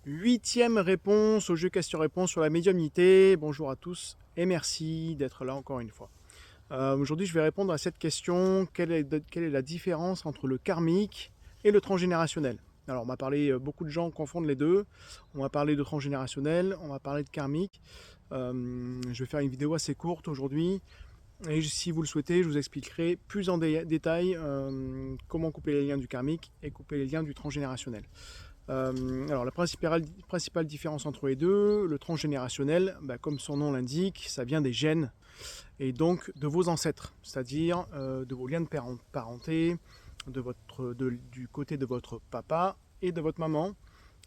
8e réponse au jeu question-réponse sur la médiumnité. Bonjour à tous et merci d'être là encore une fois. Aujourd'hui, je vais répondre à cette question. Quelle est la différence entre le karmique et le transgénérationnel? Alors, on m'a parlé, beaucoup de gens confondent les deux. On va parler de transgénérationnel, on va parler de karmique. Je vais faire une vidéo assez courte aujourd'hui. Et si vous le souhaitez, je vous expliquerai plus en détail comment couper les liens du karmique et couper les liens du transgénérationnel. Alors la principale différence entre les deux, le transgénérationnel, comme son nom l'indique, ça vient des gènes et donc de vos ancêtres, c'est-à-dire de vos liens de parenté, du côté de votre papa et de votre maman,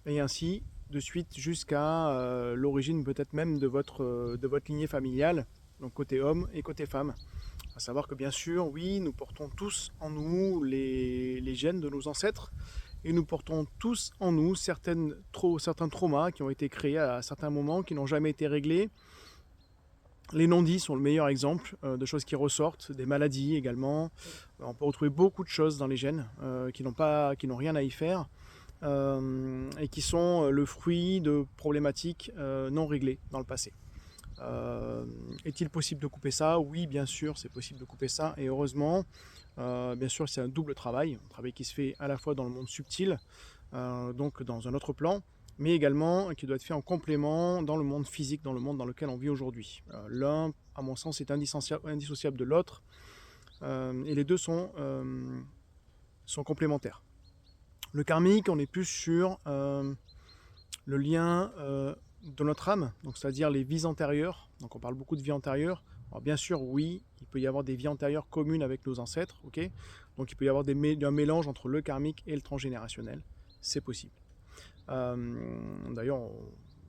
et ainsi de suite jusqu'à l'origine peut-être même de votre lignée familiale, donc côté homme et côté femme. À savoir que bien sûr, oui, nous portons tous en nous les gènes de nos ancêtres, et nous portons tous en nous certains traumas qui ont été créés à certains moments, qui n'ont jamais été réglés. Les non-dits sont le meilleur exemple de choses qui ressortent, des maladies également. On peut retrouver beaucoup de choses dans les gènes qui n'ont rien à y faire et qui sont le fruit de problématiques non réglées dans le passé. Est-il possible de couper ça? Oui, bien sûr, c'est possible de couper ça, et heureusement. Bien sûr, c'est un double travail, un travail qui se fait à la fois dans le monde subtil, donc dans un autre plan, mais également qui doit être fait en complément dans le monde physique, dans le monde dans lequel on vit aujourd'hui. L'un, à mon sens, est indissociable de l'autre, et les deux sont complémentaires. Le karmique, on est plus sur le lien de notre âme, donc c'est-à-dire les vies antérieures. Donc on parle beaucoup de vies antérieures. Alors bien sûr, oui, il peut y avoir des vies antérieures communes avec nos ancêtres, ok. Donc il peut y avoir un mélange entre le karmique et le transgénérationnel, c'est possible. D'ailleurs,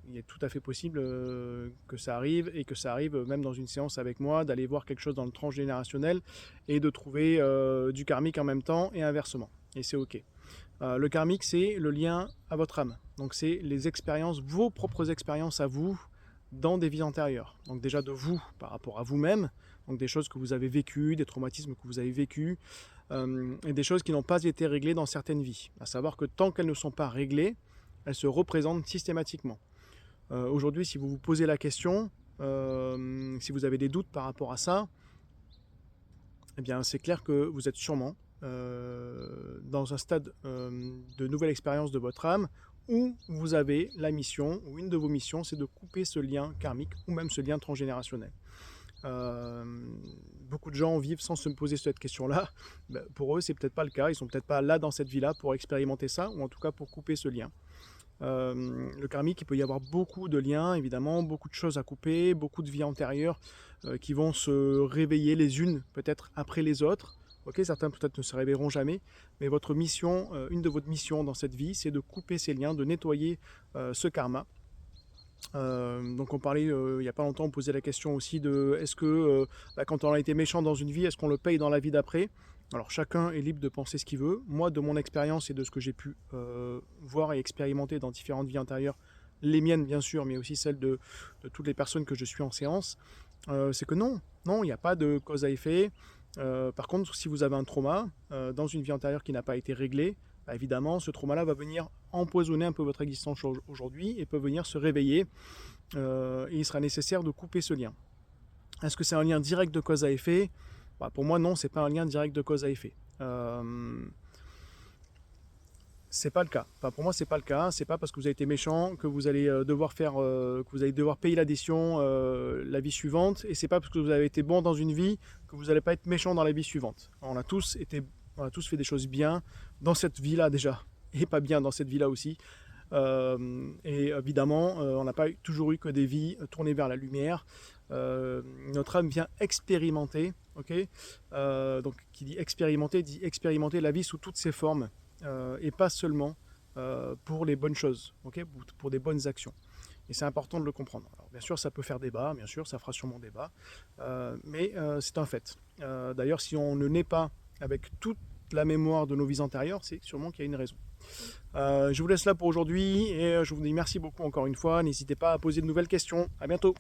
il est tout à fait possible que ça arrive, et que ça arrive même dans une séance avec moi, d'aller voir quelque chose dans le transgénérationnel et de trouver du karmique en même temps, et inversement, et c'est ok. Le karmique, c'est le lien à votre âme. Donc c'est les expériences, vos propres expériences à vous, dans des vies antérieures. Donc déjà de vous par rapport à vous-même, donc des choses que vous avez vécues, des traumatismes que vous avez vécus, et des choses qui n'ont pas été réglées dans certaines vies. À savoir que tant qu'elles ne sont pas réglées, elles se représentent systématiquement. Aujourd'hui, si vous vous posez la question, si vous avez des doutes par rapport à ça, eh bien c'est clair que vous êtes sûrement dans un stade de nouvelle expérience de votre âme, où vous avez la mission, ou une de vos missions, c'est de couper ce lien karmique, ou même ce lien transgénérationnel. Beaucoup de gens vivent sans se poser cette question-là. Pour eux, c'est peut-être pas le cas, ils sont peut-être pas là dans cette vie-là pour expérimenter ça, ou en tout cas pour couper ce lien. Le karmique, il peut y avoir beaucoup de liens, évidemment, beaucoup de choses à couper, beaucoup de vies antérieures qui vont se réveiller les unes peut-être après les autres. Ok, certains peut-être ne se réveilleront jamais, mais votre mission, une de vos missions dans cette vie, c'est de couper ces liens, de nettoyer ce karma. Donc on parlait, il n'y a pas longtemps, on posait la question aussi de est-ce que quand on a été méchant dans une vie, est-ce qu'on le paye dans la vie d'après? Alors chacun est libre de penser ce qu'il veut. Moi, de mon expérience et de ce que j'ai pu voir et expérimenter dans différentes vies antérieures, les miennes bien sûr, mais aussi celles de toutes les personnes que je suis en séance, c'est que non, il n'y a pas de cause à effet. Par contre, si vous avez un trauma dans une vie antérieure qui n'a pas été réglé, évidemment, ce trauma-là va venir empoisonner un peu votre existence aujourd'hui, et peut venir se réveiller, et il sera nécessaire de couper ce lien. Est-ce que c'est un lien direct de cause à effet? Pour moi, non, c'est pas un lien direct de cause à effet. C'est pas le cas. Pour moi, c'est pas le cas. C'est pas parce que vous avez été méchant que vous allez devoir payer l'addition la vie suivante, et c'est pas parce que vous avez été bon dans une vie que vous n'allez pas être méchant dans la vie suivante. On a tous fait des choses bien dans cette vie-là déjà, et pas bien dans cette vie-là aussi. Et évidemment, on n'a pas toujours eu que des vies tournées vers la lumière. Notre âme vient expérimenter, ok. Donc, qui dit expérimenter la vie sous toutes ses formes, et pas seulement pour les bonnes choses, ok, pour des bonnes actions. Et c'est important de le comprendre. Alors, bien sûr, ça peut faire débat, bien sûr, ça fera sûrement débat, mais c'est un fait. D'ailleurs, si on ne naît pas avec toute la mémoire de nos vies antérieures, c'est sûrement qu'il y a une raison. Je vous laisse là pour aujourd'hui, et je vous dis merci beaucoup encore une fois. N'hésitez pas à poser de nouvelles questions. À bientôt.